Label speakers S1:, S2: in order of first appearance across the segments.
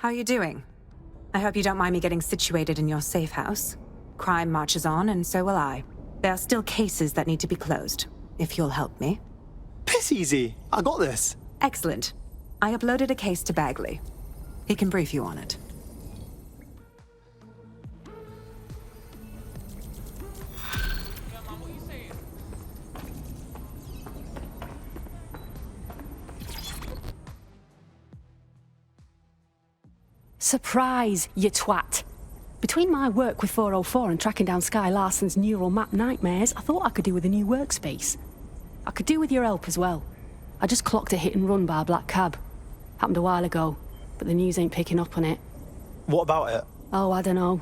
S1: How are you doing? I hope you don't mind me getting situated in your safe house. Crime marches on, and so will I. There are still cases that need to be closed, if you'll help me.
S2: Piss easy. I got this.
S1: Excellent. I uploaded a case to Bagley. He can brief you on it.
S3: Surprise, you twat. Between my work with 404 and tracking down Sky Larson's neural map nightmares, I thought I could do with a new workspace. I could do with your help as well. I just clocked a hit and run by a black cab. Happened a while ago, but the news ain't picking up on it.
S2: What about it?
S3: Oh, I don't know.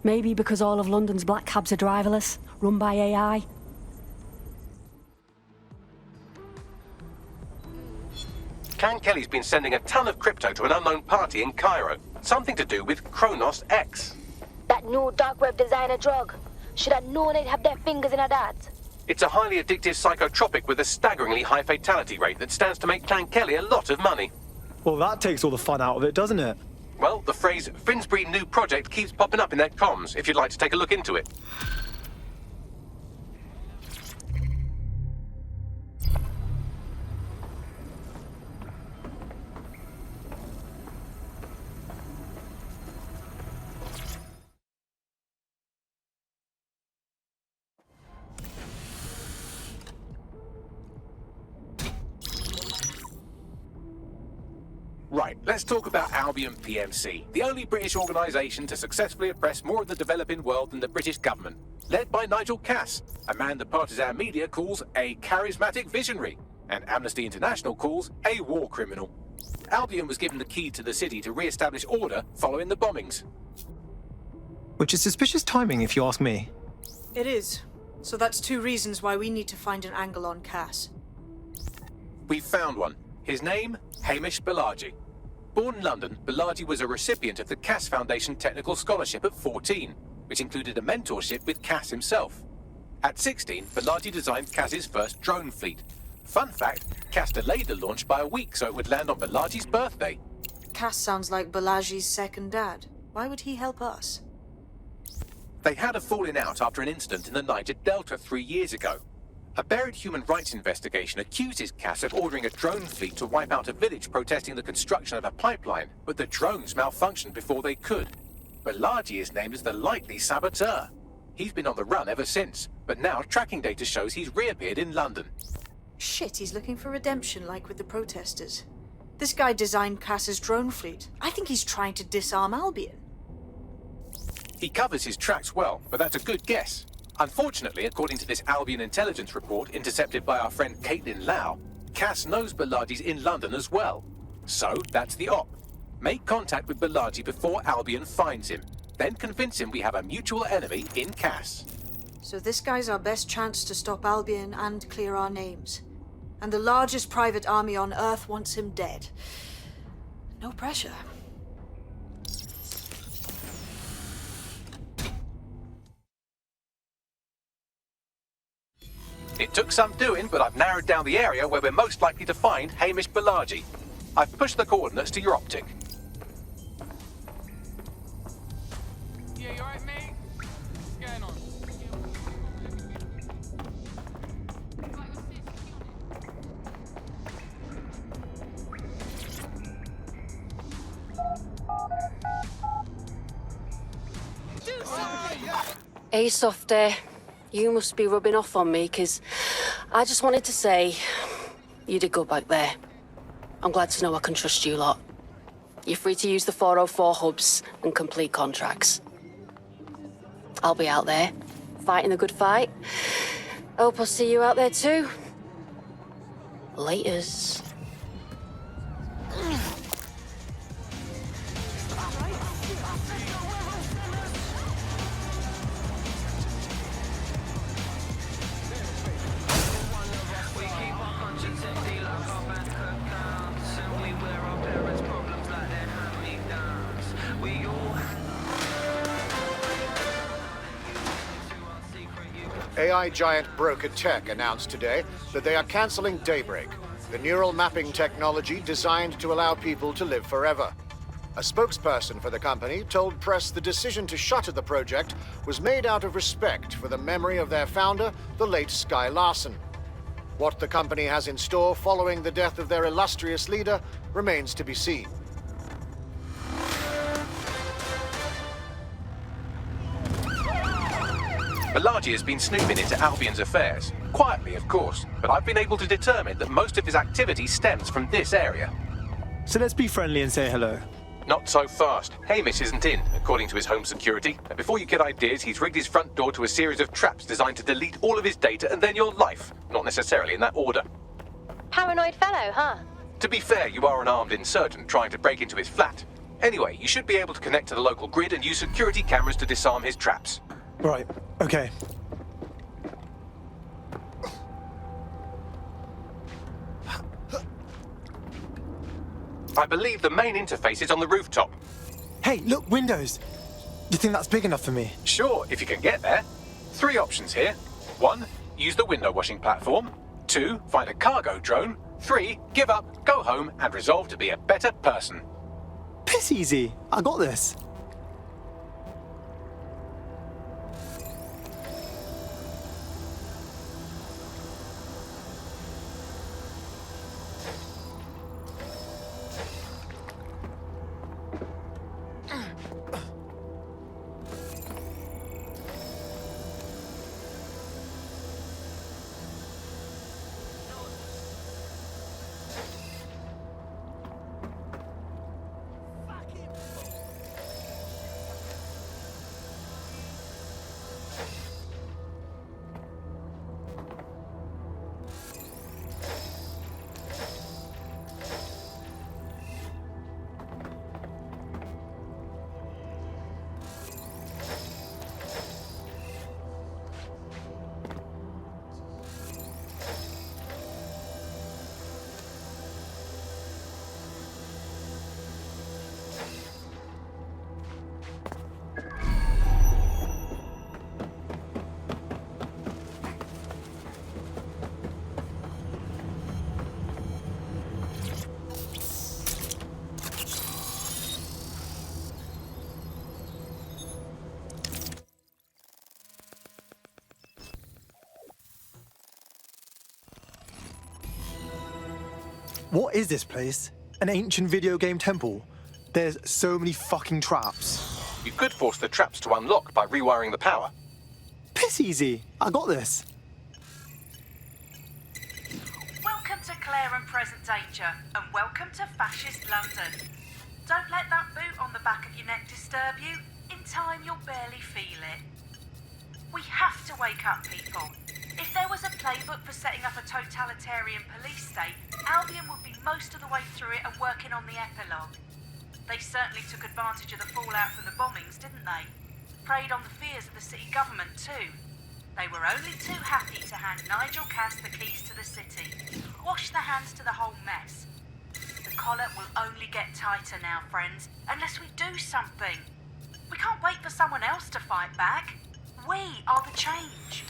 S3: Maybe because all of London's black cabs are driverless, run by AI.
S4: Kelly's been sending a ton of crypto to an unknown party in Cairo. Something to do with Kronos X.
S5: That new dark web designer drug. Should have known they'd have their fingers in that.
S4: It's a highly addictive psychotropic with a staggeringly high fatality rate that stands to make Kelly a lot of money.
S2: Well, that takes all the fun out of it, doesn't it?
S4: Well, the phrase Finsbury new project keeps popping up in their comms, if you'd like to take a look into it. Right, let's talk about Albion PMC, the only British organisation to successfully oppress more of the developing world than the British government. Led by Nigel Cass, a man the partisan media calls a charismatic visionary, and Amnesty International calls a war criminal. Albion was given the key to the city to re-establish order following the bombings.
S2: Which is suspicious timing, if you ask me.
S6: It is. So that's two reasons why we need to find an angle on Cass.
S4: We've found one. His name, Hamish Balaji. Born in London, Balaji was a recipient of the Cass Foundation Technical Scholarship at 14, which included a mentorship with Cass himself. At 16, Balaji designed Cass's first drone fleet. Fun fact, Cass delayed the launch by a week so it would land on Balaji's birthday.
S6: Cass sounds like Balaji's second dad. Why would he help us?
S4: They had a falling out after an incident in the Niger Delta 3 years ago. A buried human rights investigation accuses Cass of ordering a drone fleet to wipe out a village protesting the construction of a pipeline, but the drones malfunctioned before they could. Balaji is named as the likely saboteur. He's been on the run ever since, but now tracking data shows he's reappeared in London.
S6: Shit, he's looking for redemption like with the protesters. This guy designed Cass's drone fleet. I think he's trying to disarm Albion.
S4: He covers his tracks well, but that's a good guess. Unfortunately, according to this Albion intelligence report intercepted by our friend Caitlin Lau, Cass knows Balaji's in London as well. So, that's the op. Make contact with Balaji before Albion finds him. Then convince him we have a mutual enemy in Cass.
S6: So this guy's our best chance to stop Albion and clear our names. And the largest private army on Earth wants him dead. No pressure.
S4: It took some doing, but I've narrowed down the area where we're most likely to find Hamish Balaji. I've pushed the coordinates to your optic.
S7: Yeah, you alright, mate? What's going on?
S3: Hey, Softy. You must be rubbing off on me, 'cause I just wanted to say you did good back there. I'm glad to know I can trust you lot. You're free to use the 404 hubs and complete contracts. I'll be out there, fighting the good fight. Hope I'll see you out there too. Laters.
S8: AI giant Broker Tech announced today that they are canceling Daybreak, the neural mapping technology designed to allow people to live forever. A spokesperson for the company told press the decision to shutter the project was made out of respect for the memory of their founder, the late Skye Larson. What the company has in store following the death of their illustrious leader remains to be seen.
S4: Malachi has been snooping into Albion's affairs. Quietly, of course, but I've been able to determine that most of his activity stems from this area.
S2: So let's be friendly and say hello.
S4: Not so fast. Hamish isn't in, according to his home security. And before you get ideas, he's rigged his front door to a series of traps designed to delete all of his data and then your life. Not necessarily in that order.
S5: Paranoid fellow, huh?
S4: To be fair, you are an armed insurgent trying to break into his flat. Anyway, you should be able to connect to the local grid and use security cameras to disarm his traps.
S2: Right, okay.
S4: I believe the main interface is on the rooftop.
S2: Hey, look, windows. Do you think that's big enough for me?
S4: Sure, if you can get there. 3 options here. 1, use the window washing platform. 2, find a cargo drone. 3, give up, go home, and resolve to be a better person.
S2: Piss easy. I got this. What is this place? An ancient video game temple? There's so many fucking traps.
S4: You could force the traps to unlock by rewiring the power.
S2: Piss easy. I got this.
S9: Welcome to Claire and Present Danger, and welcome to Fascist London. Don't let that boot on the back of your neck disturb you. In time, you'll barely feel it. We have to wake up, people. If there was a playbook for setting up a totalitarian police state, Albion would be most of the way through it and working on the epilogue. They certainly took advantage of the fallout from the bombings, didn't they? Preyed on the fears of the city government too. They were only too happy to hand Nigel Cass the keys to the city. Wash their hands to the whole mess. The collar will only get tighter now, friends, unless we do something. We can't wait for someone else to fight back. We are the change.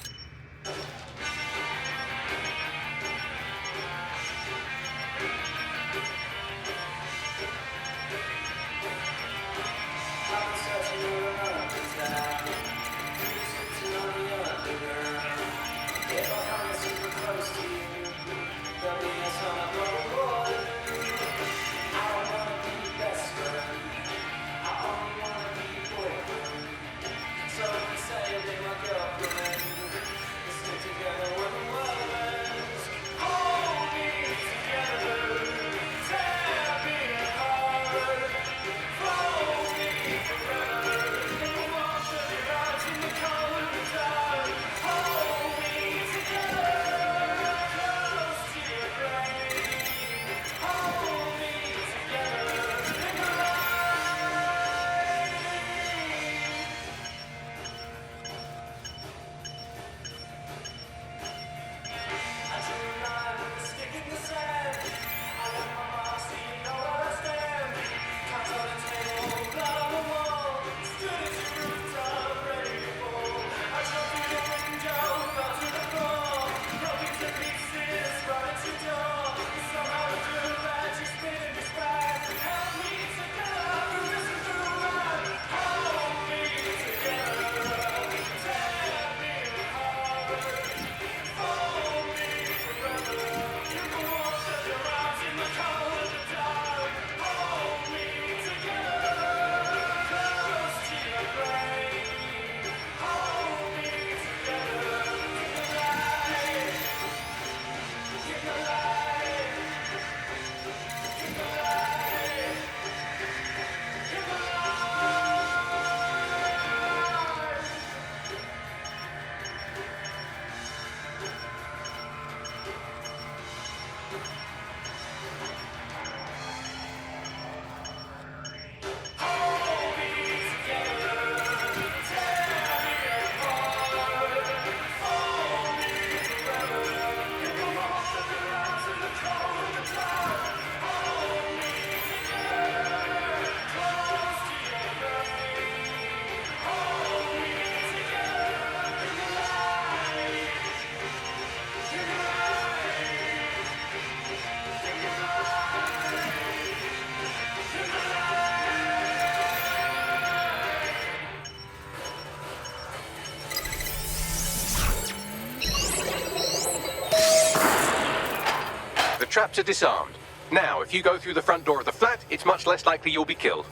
S4: traps are disarmed. Now, if you go through the front door of the flat, it's much less likely you'll be killed.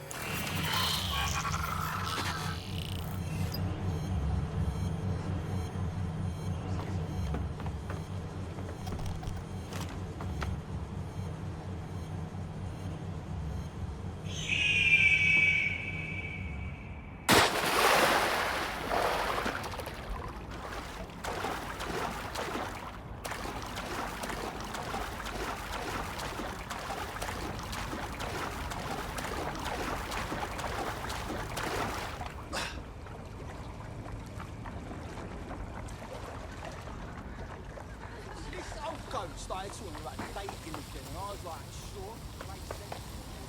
S10: Started talking about dating again, and I was like, sure, makes sense.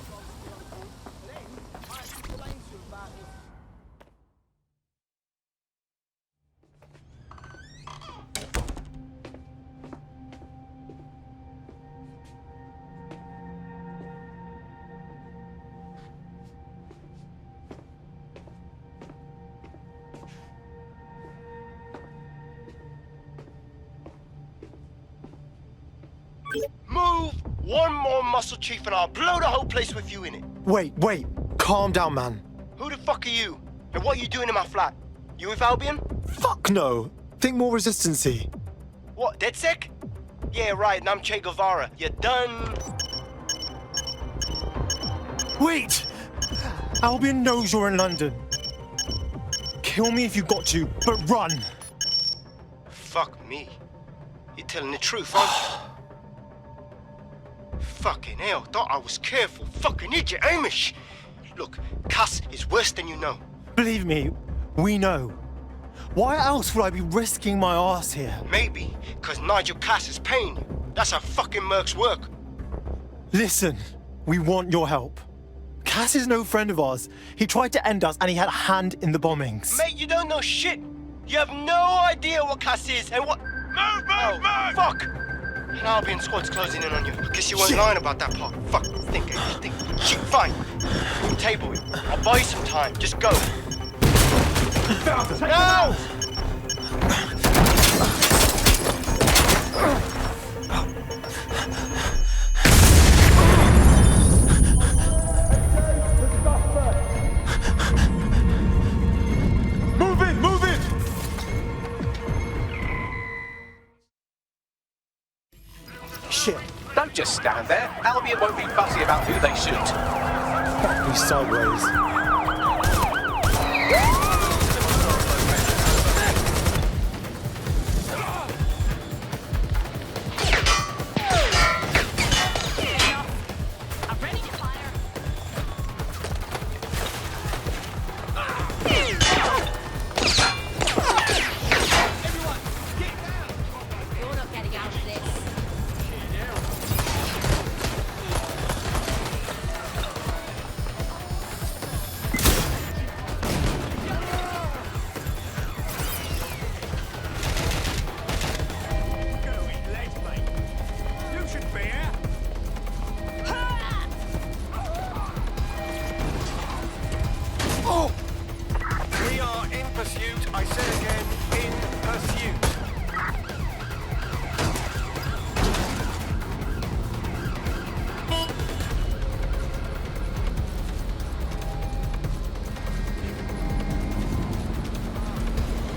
S10: But then I explained to him about it.
S11: Move one more muscle, Chief, and I'll blow the whole place with you in it.
S2: Wait. Calm down, man.
S11: Who the fuck are you? And what are you doing in my flat? You with Albion?
S2: Fuck no. Think more resistancy.
S11: What, DedSec? Yeah, right, and I'm Che Guevara. You done?
S2: Wait! Albion knows you're in London. Kill me if you got to, but run.
S11: Fuck me. You're telling the truth, huh? Fucking hell, thought I was careful. Fucking idiot, Amish. Look, Cass is worse than you know.
S2: Believe me, we know. Why else would I be risking my ass here?
S11: Maybe, because Nigel Cass is paying you. That's how fucking mercs work.
S2: Listen, we want your help. Cass is no friend of ours. He tried to end us and he had a hand in the bombings.
S11: Mate, you don't know shit. You have no idea what Cass is and what... Move! Fuck! An Albion squad's closing in on you. Guess you weren't lying about that part. Fuck, think. Shit, fine. Table it. I'll buy you some time. Just go. No!
S2: Move it! Shit.
S4: Don't just stand there. Albion won't be fussy about who they shoot.
S2: Fuck me sideways.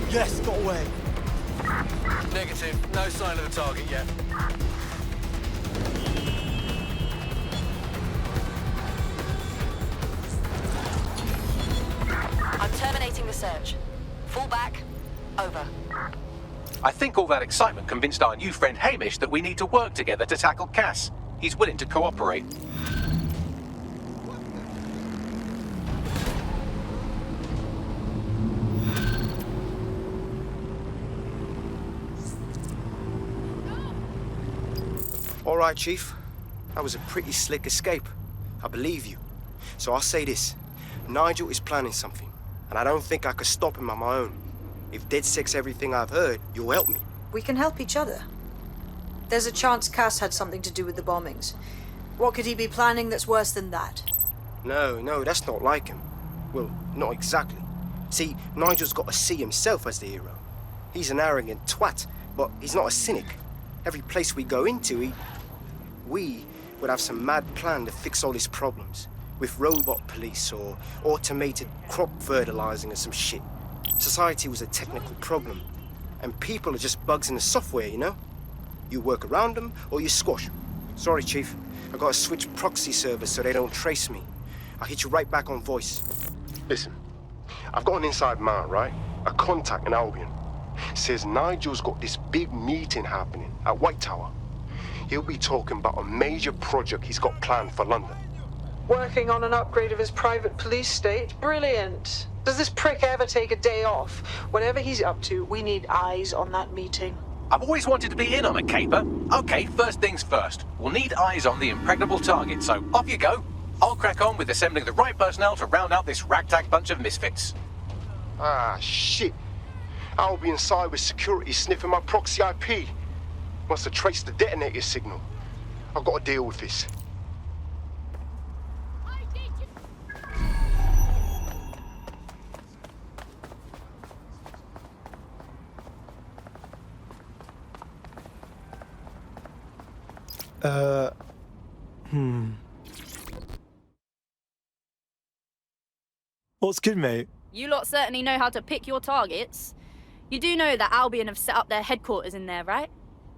S2: Yes, got away.
S11: Negative. No sign of the target yet.
S12: I'm terminating the search. Fall back. Over.
S4: I think all that excitement convinced our new friend Hamish that we need to work together to tackle Cass. He's willing to cooperate.
S11: All right, Chief. That was a pretty slick escape. I believe you. So I'll say this. Nigel is planning something, and I don't think I could stop him on my own. If DedSec's everything I've heard, you'll help me.
S6: We can help each other. There's a chance Cass had something to do with the bombings. What could he be planning that's worse than that?
S11: No, that's not like him. Well, not exactly. See, Nigel's got to see himself as the hero. He's an arrogant twat, but he's not a cynic. Every place we go into, we would have some mad plan to fix all his problems. With robot police or automated crop fertilizing or some shit. Society was a technical problem. And people are just bugs in the software, you know? You work around them or you squash them. Sorry, Chief. I gotta switch proxy servers so they don't trace me. I'll hit you right back on voice.
S13: Listen, I've got an inside man, right? A contact in Albion. Says Nigel's got this big meeting happening at White Tower. He'll be talking about a major project he's got planned for London.
S14: Working on an upgrade of his private police state? Brilliant. Does this prick ever take a day off? Whatever he's up to, we need eyes on that meeting.
S4: I've always wanted to be in on a caper. Okay, first things first. We'll need eyes on the impregnable target, so off you go. I'll crack on with assembling the right personnel to round out this ragtag bunch of misfits.
S13: Ah, shit. Albion cyber security sniffing my proxy IP. Must have traced the detonator signal. I've got to deal with this.
S2: What's good, mate?
S15: You lot certainly know how to pick your targets. You do know that Albion have set up their headquarters in there, right?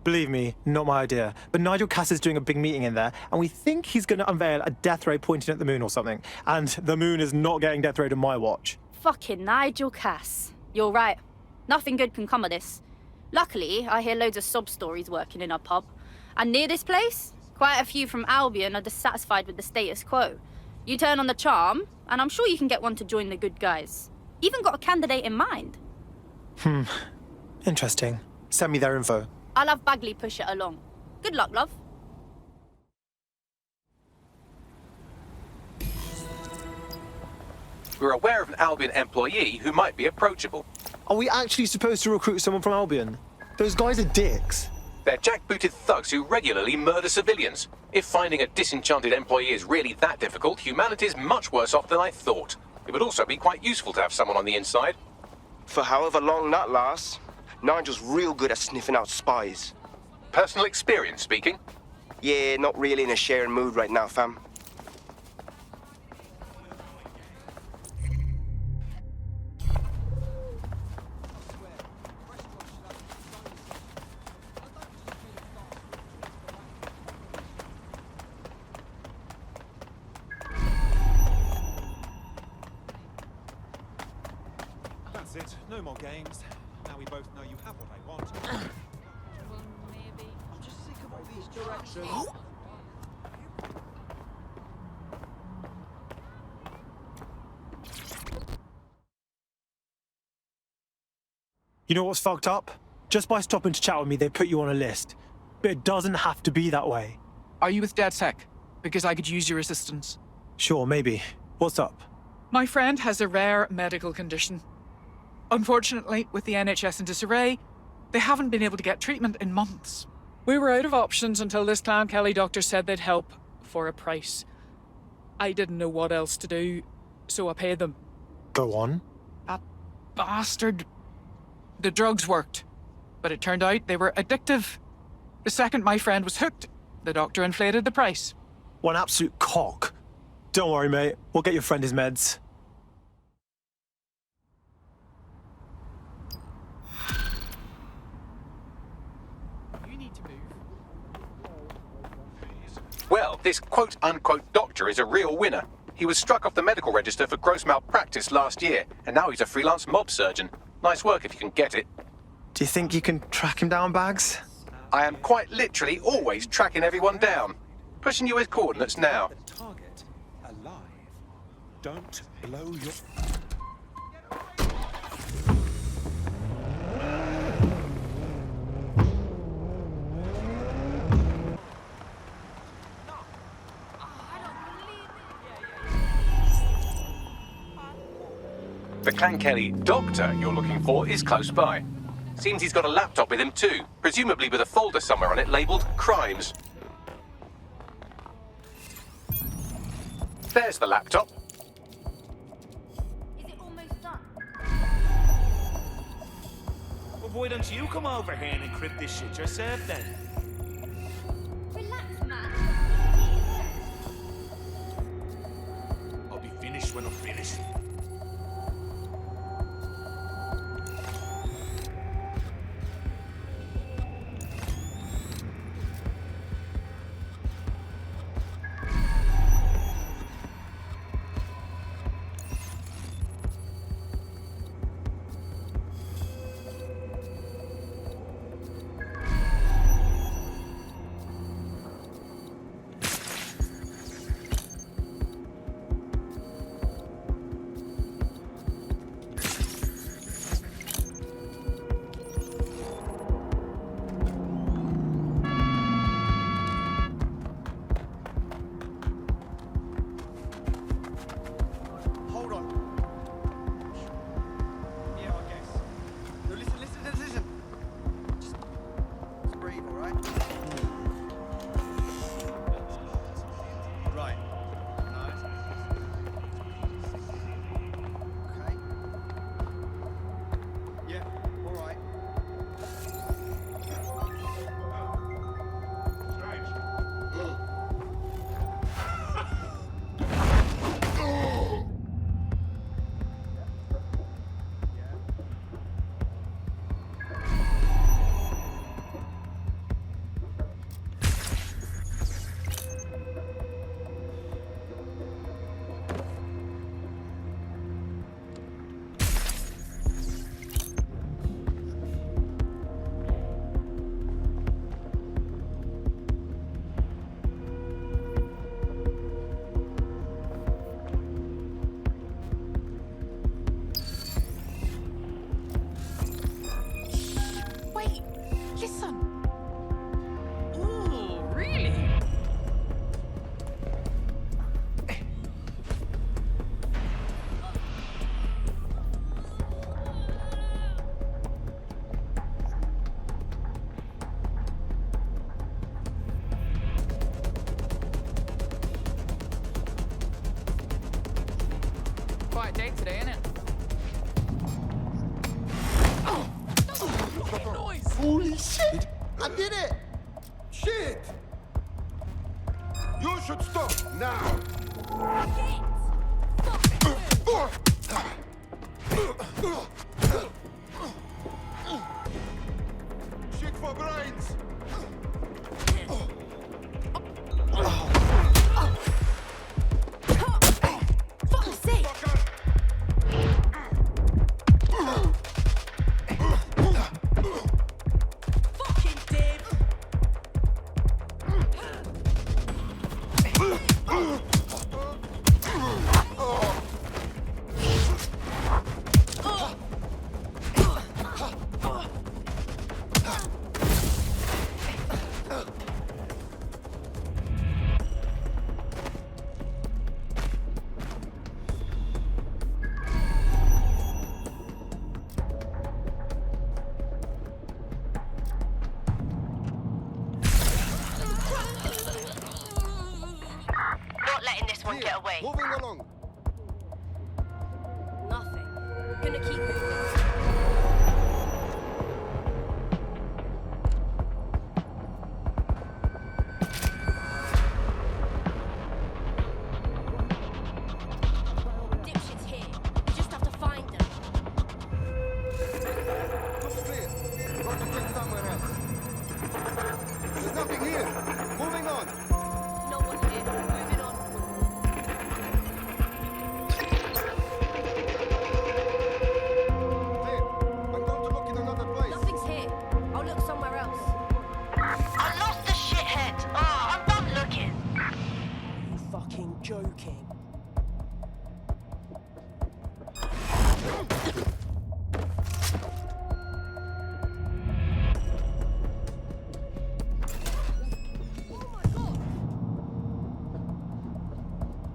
S2: Believe me, not my idea. But Nigel Cass is doing a big meeting in there, and we think he's going to unveil a death ray pointing at the moon or something. And the moon is not getting death rayed on my watch.
S15: Fucking Nigel Cass. You're right. Nothing good can come of this. Luckily, I hear loads of sob stories working in our pub. And near this place, quite a few from Albion are dissatisfied with the status quo. You turn on the charm, and I'm sure you can get one to join the good guys. Even got a candidate in mind.
S2: Interesting. Send me their info.
S15: I'll have Bagley push it along. Good luck, love.
S4: We're aware of an Albion employee who might be approachable.
S2: Are we actually supposed to recruit someone from Albion? Those guys are dicks.
S4: They're jackbooted thugs who regularly murder civilians. If finding a disenchanted employee is really that difficult, humanity's much worse off than I thought. It would also be quite useful to have someone on the inside.
S11: For however long that lasts, Nigel's real good at sniffing out spies.
S4: Personal experience speaking?
S11: Yeah, not really in a sharing mood right now, fam.
S16: That's it. No more games. Now we both know you have what I want.
S10: Well, maybe. I'm just sick of all these directions.
S2: You know what's fucked up? Just by stopping to chat with me, they put you on a list. But it doesn't have to be that way.
S7: Are you with DedSec? Because I could use your assistance.
S2: Sure, maybe. What's up?
S7: My friend has a rare medical condition. Unfortunately, with the NHS in disarray, they haven't been able to get treatment in months. We were out of options until this Clan Kelly doctor said they'd help for a price. I didn't know what else to do, so I paid them.
S2: Go on.
S7: That bastard. The drugs worked, but it turned out they were addictive. The second my friend was hooked, the doctor inflated the price.
S2: What an absolute cock. Don't worry, mate. We'll get your friend his meds.
S4: Well, this quote-unquote doctor is a real winner. He was struck off the medical register for gross malpractice last year, and now he's a freelance mob surgeon. Nice work if you can get it.
S2: Do you think you can track him down, Bags?
S4: I am quite literally always tracking everyone down. Pushing you his coordinates now.
S16: The target alive. Don't blow your...
S4: The Clan Kelly doctor you're looking for is close by. Seems he's got a laptop with him too, presumably with a folder somewhere on it labelled Crimes. There's the laptop.
S15: Is it almost done?
S17: Well, why don't you come over here and encrypt this shit yourself then?
S15: Relax, man.
S17: this when I'm finished.
S18: Day today, innit? Noise!
S10: Holy shit! I did it! Shit! You should stop now! Shit for brains!
S12: Get away.
S10: Moving along.
S12: Nothing. Gonna keep moving. Dipshit's here. We just have to find them.
S10: Looks clear. Got to check somewhere else. There's nothing here. Moving on.
S12: No one here. Moving on. Nothing's here. I'll look somewhere else. I lost the shithead. Oh, I'm done looking.
S11: You fucking joking?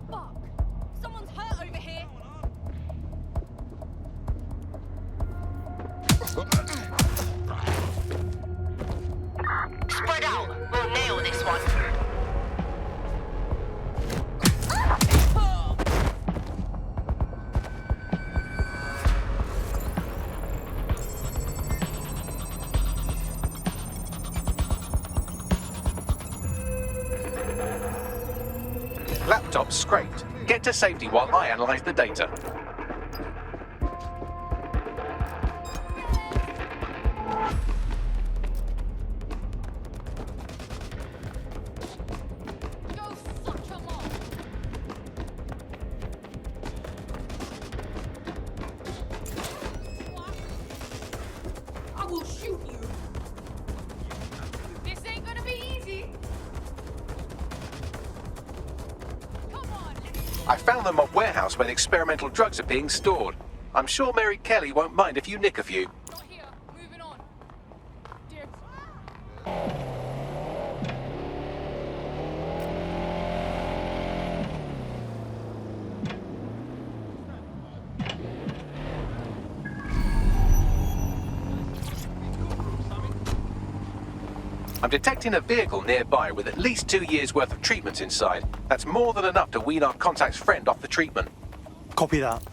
S12: Fuck. Someone's hurt over here. Spread out. We'll nail this one.
S4: Laptop scraped. Get to safety while I analyze the data.
S12: I will shoot you. This ain't gonna be easy.
S4: I found them a warehouse where the experimental drugs are being stored. I'm sure Mary Kelly won't mind if you nick a few.
S12: Not here. Moving on. Dear.
S4: I'm detecting a vehicle nearby with at least 2 years' worth of treatments inside. That's more than enough to wean our contact's friend off the treatment.
S2: Copy that.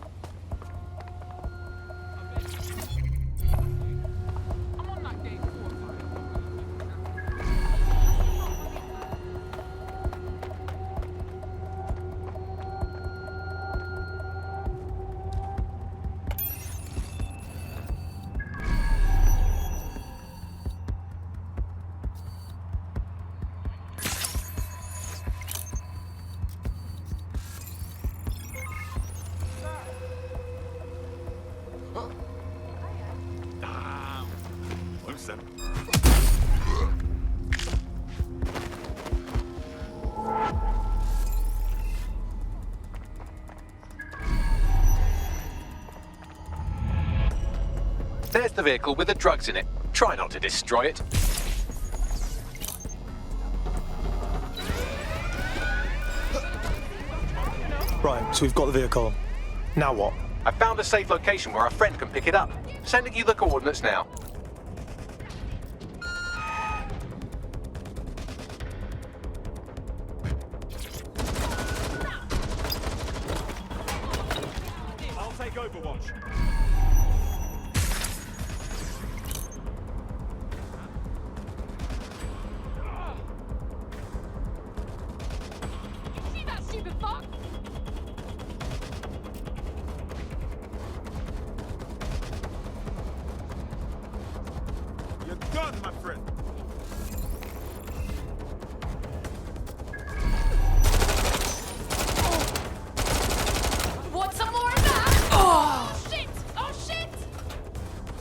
S4: There's the vehicle with the drugs in it. Try not to destroy it.
S2: Right, so we've got the vehicle. Now what?
S4: I found a safe location where our friend can pick it up. Sending you the coordinates now.
S16: I'll take Overwatch.
S12: See that stupid fuck?
S16: You're done, my friend.
S12: Want some more of that? Oh shit! Oh shit!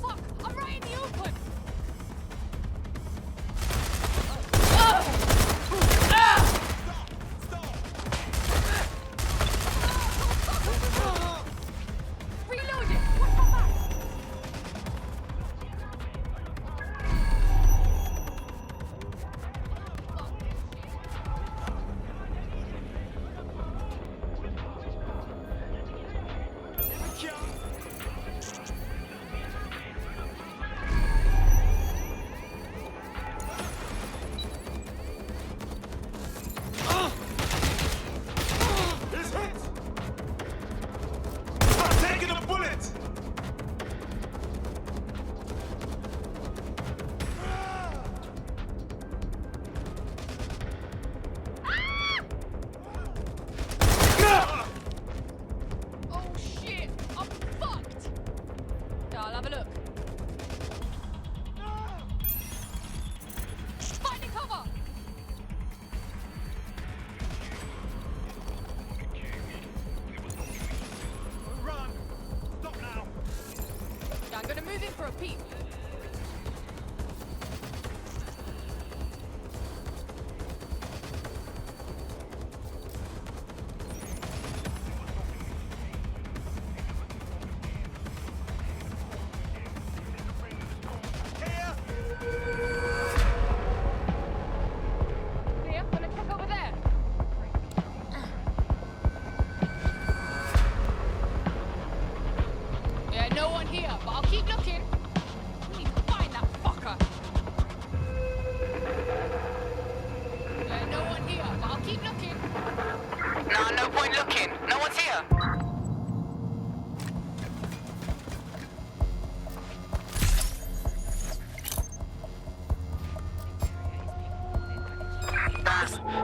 S12: Fuck! I'm right in the open. Reload it! What's my back?
S16: He's hit! I'm taking a bullet!
S12: Oh shit! I'm fucked! Yeah, I'll have a look. Finding cover!
S16: Run! Stop now!
S12: Yeah, I'm gonna move in for a peek. Clear, gonna check over there. Yeah, no one here, but I'll keep looking. We need to find that fucker. Yeah, no one here, but I'll keep looking.
S11: Nah, no point looking. No one's here.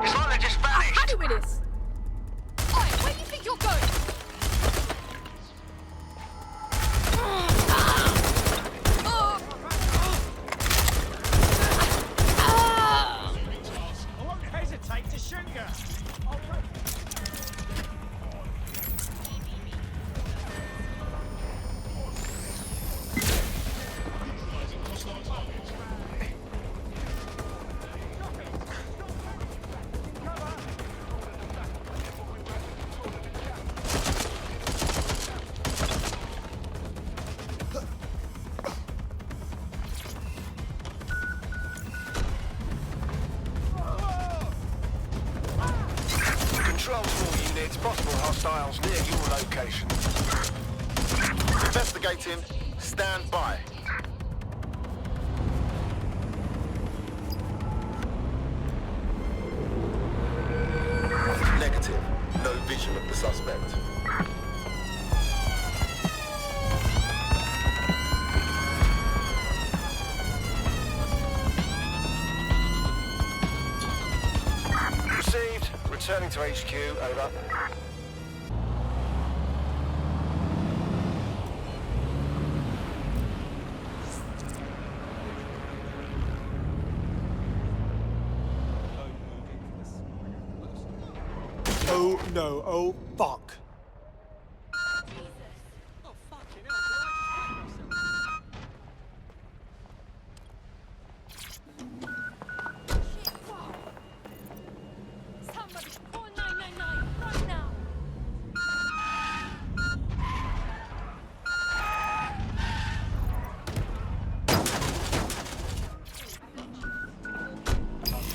S11: His wallet just vanished.
S12: How do with this? Oi, where do you think
S8: hostiles near your location. Investigating. Stand by. Negative. No vision of the suspect. Received. Returning to HQ. Over.
S2: Oh no, oh fuck.
S12: Somebody call 999 right now.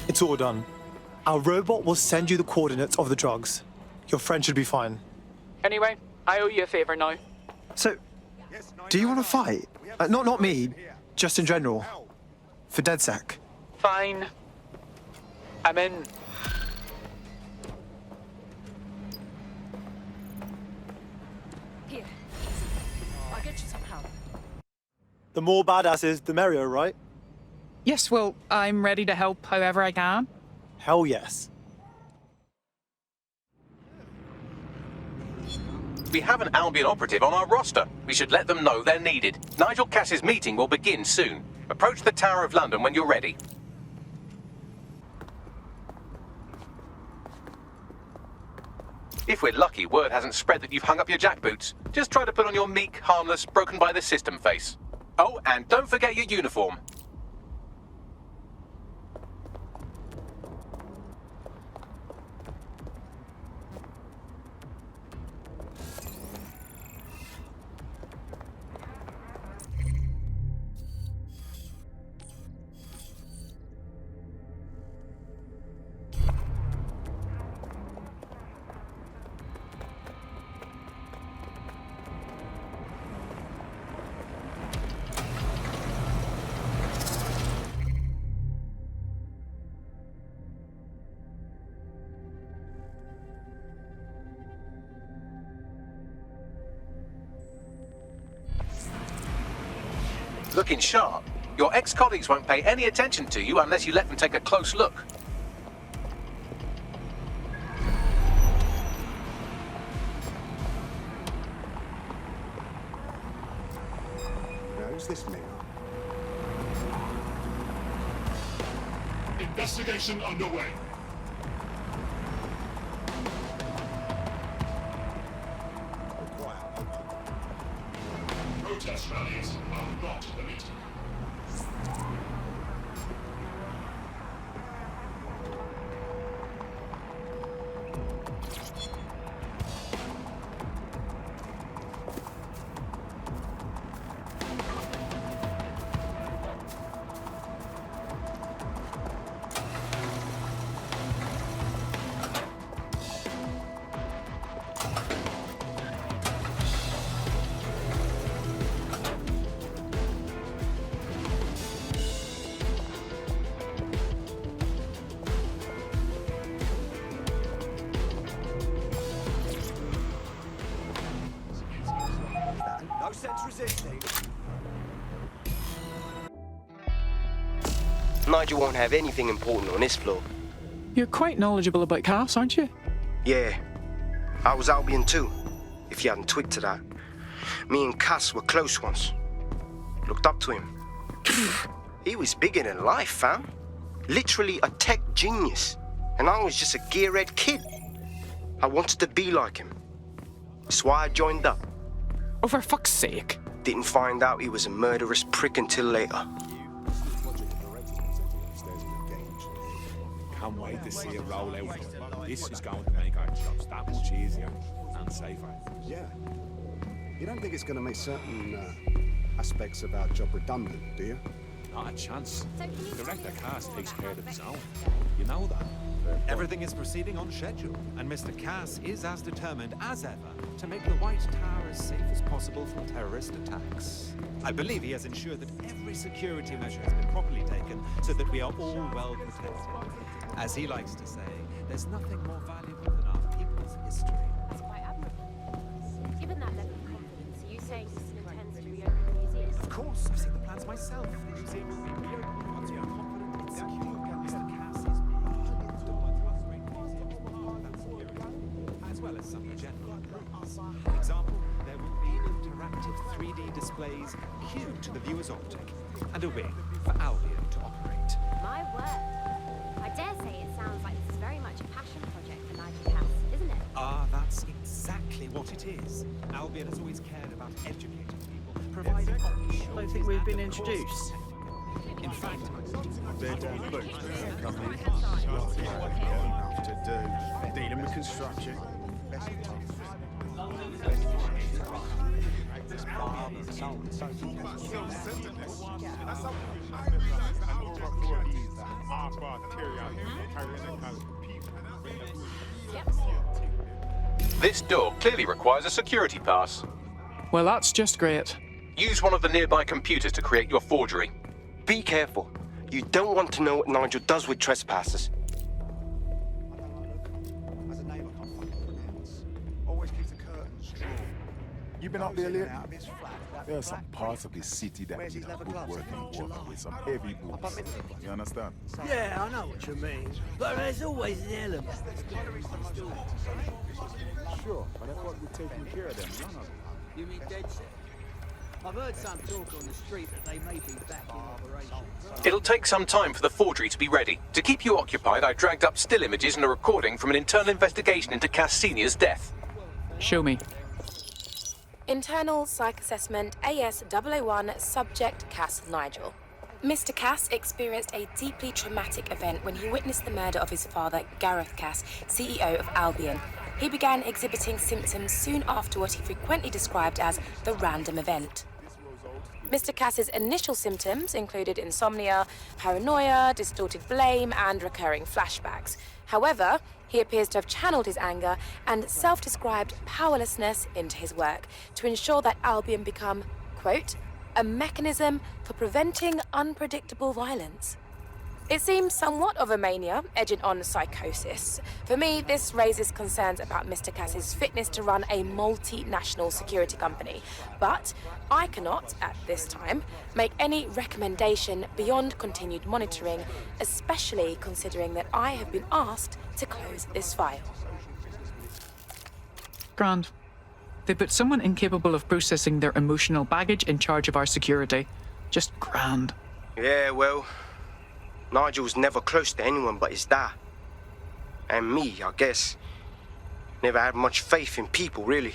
S2: It's all done. Our robot will send you the coordinates of the drugs. Your friend should be fine.
S18: Anyway, I owe you a favor now.
S2: So, do you want to fight? Not me, just in general. For DedSec.
S18: Fine. I'm in.
S12: Here. I'll get you somehow.
S2: The more badasses, the merrier, right?
S7: Yes, well, I'm ready to help however I can.
S2: Hell yes.
S4: We have an Albion operative on our roster. We should let them know they're needed. Nigel Cass's meeting will begin soon. Approach the Tower of London when you're ready. If we're lucky, word hasn't spread that you've hung up your jackboots. Just try to put on your meek, harmless, broken by the system face. Oh, and don't forget your uniform. Looking sharp. Your ex-colleagues won't pay any attention to you unless you let them take a close look.
S17: Who's this man?
S19: Investigation underway. Protest rallies are not permitted.
S10: No sense resisting.
S11: Nigel won't have anything important on this floor.
S7: You're quite knowledgeable about Cass, aren't you?
S11: Yeah. I was Albion too, if you hadn't twigged to that. Me and Cass were close once. Looked up to him. He was bigger than life, fam. Literally a tech genius. And I was just a gearhead kid. I wanted to be like him. That's why I joined up.
S7: Oh, for fuck's sake.
S11: Didn't find out he was a murderous prick until later.
S19: Can't wait to see it roll out. This is going to make our jobs that much easier and safer.
S17: Yeah. You don't think it's going to make certain aspects of our job redundant, do you?
S19: Not a chance. Director Cass takes care of his own. You know that.
S16: Everything is proceeding on schedule, and Mr. Cass is as determined as ever to make the White Tower as safe as possible from terrorist attacks. I believe he has ensured that every security measure has been properly taken so that we are all well protected. As he likes to say, there's nothing more valuable than our people's history.
S12: That's quite admirable. Given that level of confidence, are you saying this intends to reopen the museum?
S16: Of course, I've seen the plans myself. The museum will be reopened once we are confident it's secure. Mr. Cass is as well as some general improvements. For example, there will be interactive 3D displays cued to the viewer's optic, and a wing for Albion to operate.
S12: My word. I dare say it sounds like this is very much a passion project for Nigel Cass, isn't it?
S16: Ah, that's exactly what it is. Albion has always cared about educating people, providing opportunities.
S20: I think we've been introduced.
S16: In fact,
S17: They're down the books, they're coming. Enough to do. Dealing with construction.
S4: This door clearly requires a security pass.
S7: Well, that's just great.
S4: Use one of the nearby computers to create your forgery.
S11: Be careful. You don't want to know what Nigel does with trespassers.
S17: As a neighbour, can't find pronounce. Always keeps the curtains drawn.
S21: You been up there lately? There are some parts of this city that need a good working water with some heavy boots. You understand?
S10: Yeah, I know what you mean. But there's always an element.
S21: Sure, but I thought we're taking care of them, none of them.
S10: You mean dead set? I've heard some talk on the street that they may be back in operation.
S4: It'll take some time for the forgery to be ready. To keep you occupied, I dragged up still images and a recording from an internal investigation into Cass Sr.'s death.
S7: Show me.
S22: Internal Psych Assessment AS001 Subject Cass Nigel. Mr. Cass experienced a deeply traumatic event when he witnessed the murder of his father, Gareth Cass, CEO of Albion. He began exhibiting symptoms soon after what he frequently described as the random event. Mr. Cass's initial symptoms included insomnia, paranoia, distorted blame, and recurring flashbacks. However, he appears to have channeled his anger and self-described powerlessness into his work to ensure that Albion become, quote, a mechanism for preventing unpredictable violence. It seems somewhat of a mania, edging on psychosis. For me, this raises concerns about Mr. Cass's fitness to run a multinational security company. But I cannot, at this time, make any recommendation beyond continued monitoring, especially considering that I have been asked to close this file.
S7: Grand. They put someone incapable of processing their emotional baggage in charge of our security. Just grand.
S11: Yeah, well, Nigel's never close to anyone but his dad. And me, I guess. Never had much faith in people, really.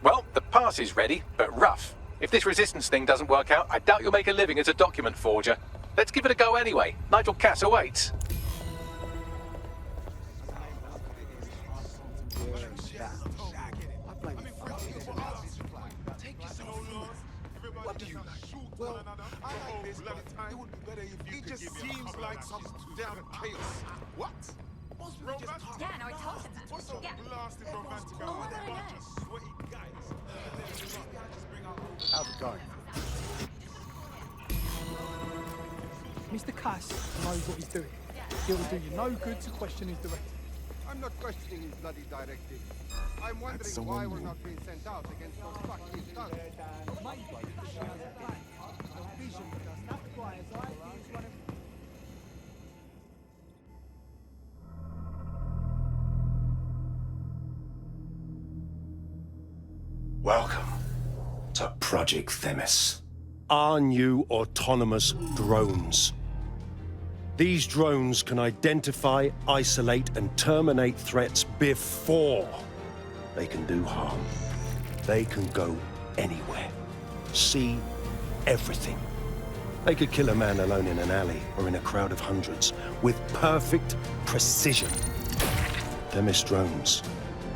S4: Well, the pass is ready, but rough. If this resistance thing doesn't work out, I doubt you'll make a living as a document forger. Let's give it a go anyway. Nigel Cass awaits.
S10: What do you like? Well, I like this, but it would be better if you just seems like some damn chaos. What?
S12: Yeah, no, I told him that.
S10: What's so blasted romantic
S12: Oh,
S10: about
S12: my
S10: a bunch
S12: God,
S10: of sweaty guys?
S17: How's it going?
S23: Mr. Cass knows what he's doing. It will do you no good to question his directive.
S10: I'm not questioning his bloody directive. I'm wondering why we're not being sent out against those fucking thugs.
S24: Welcome to Project Themis.
S25: Our new autonomous drones. These drones can identify, isolate, and terminate threats before they can do harm. They can go anywhere, see everything. They could kill a man alone in an alley or in a crowd of hundreds with perfect precision. Themis drones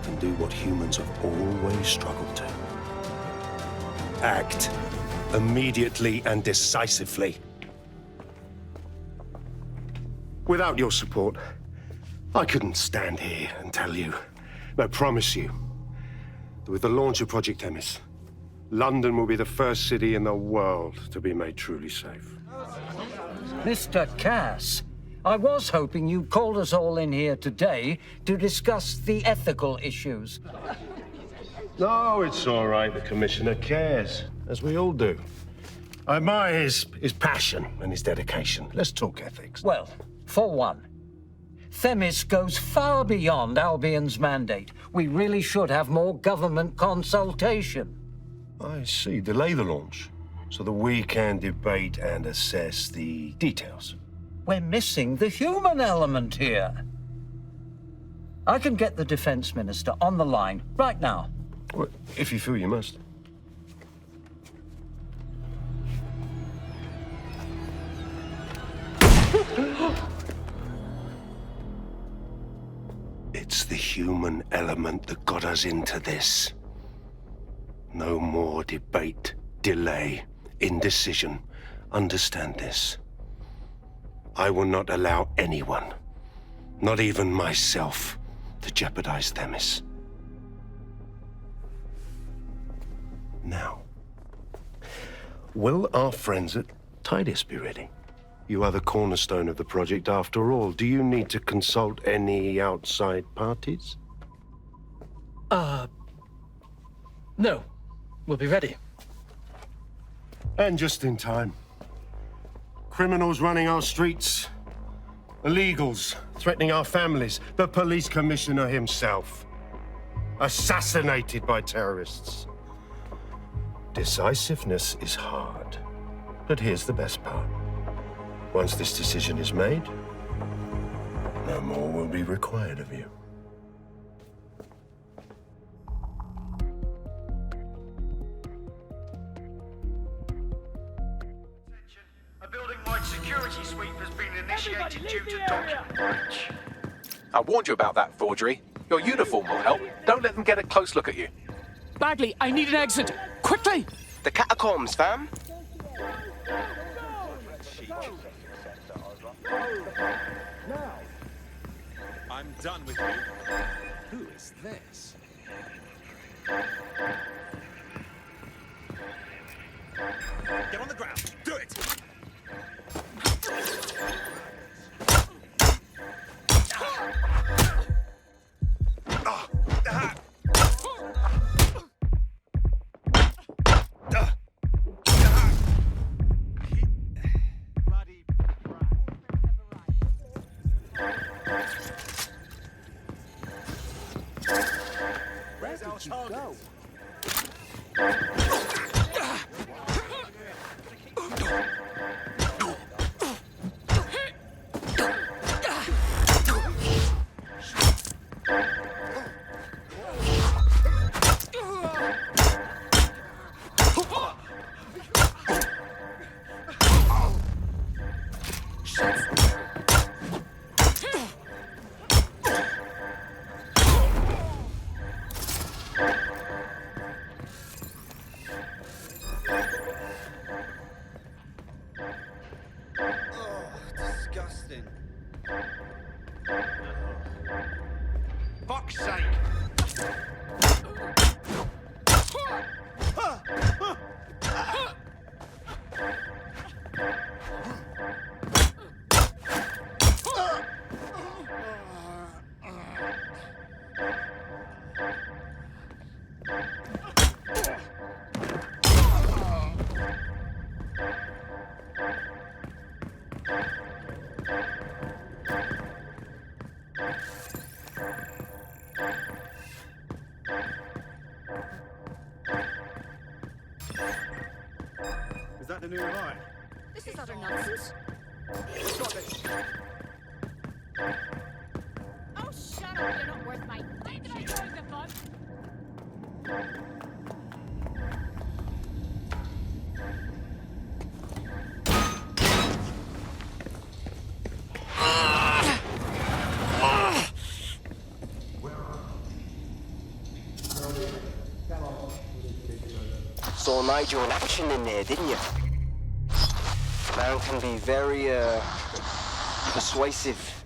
S25: can do what humans have always struggled to. Act immediately and decisively.
S8: Without your support,
S25: I couldn't stand here and tell you, no, promise you, that with the launch of Project Themis, London will be the first city in the world to be made truly safe.
S1: Mr. Cass, I was hoping you called us all in here today to discuss the ethical issues.
S25: No, it's all right. The Commissioner cares, as we all do. I admire his passion and his dedication. Let's talk ethics.
S1: Well, for one, Themis goes far beyond Albion's mandate. We really should have more government consultation.
S25: I see. Delay the launch so that we can debate and assess the details.
S1: We're missing the human element here. I can get the Defense Minister on the line right now.
S25: Well, if you feel you must. It's the human element that got us into this. No more debate, delay, indecision. Understand this. I will not allow anyone, not even myself, to jeopardize Themis. Now, will our friends at Tidus be ready? You are the cornerstone of the project after all. Do you need to consult any outside parties?
S1: No. We'll be ready.
S25: And just in time. Criminals running our streets. Illegals threatening our families. The police commissioner himself. Assassinated by terrorists. Decisiveness is hard. But here's the best part. Once this decision is made, no more will be required of you.
S3: A building-wide security sweep has been initiated due to document breach.
S4: I warned you about that forgery. Your uniform will help. Don't let them get a close look at you.
S7: Bagley, I need an exit. Quickly!
S11: The catacombs, fam.
S16: I'm done with you. Who is this? Get on the ground. Do it!
S10: Where did you go?
S3: Disgusting. Fuck's sake.
S17: Is that the new line?
S15: This is utter nonsense.
S17: Who's got this?
S15: Oh, shut up. You're not worth my... Why did I join the bus?
S11: Saw Nigel in action in there, didn't you? Man can be very, persuasive.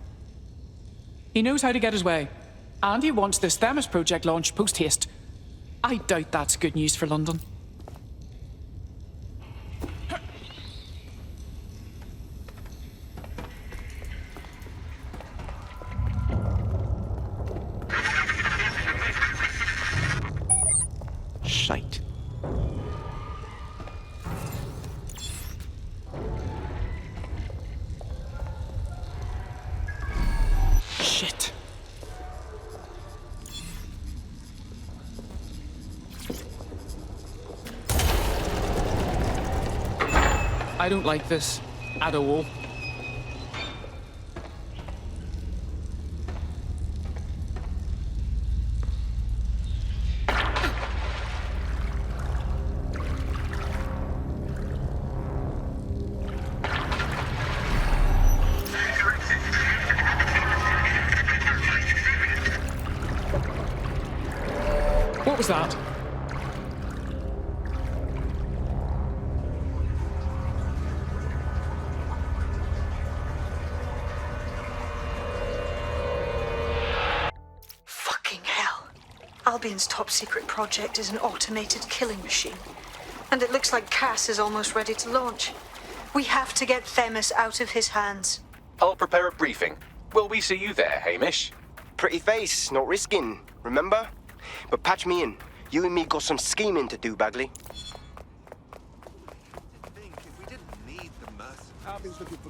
S7: He knows how to get his way. And he wants this Themis project launched post-haste. I doubt that's good news for London.
S11: Shite.
S7: Shit. I don't like this at all. What was that?
S5: Fucking hell. Albion's top secret project is an automated killing machine. And it looks like Cass is almost ready to launch. We have to get Themis out of his hands.
S4: I'll prepare a briefing. Will we see you there, Hamish?
S11: Pretty face, not risking, remember? But patch me in. You and me got some scheming to do, Bagley.
S16: Think if we didn't need the mercenaries.
S17: Albion's looking for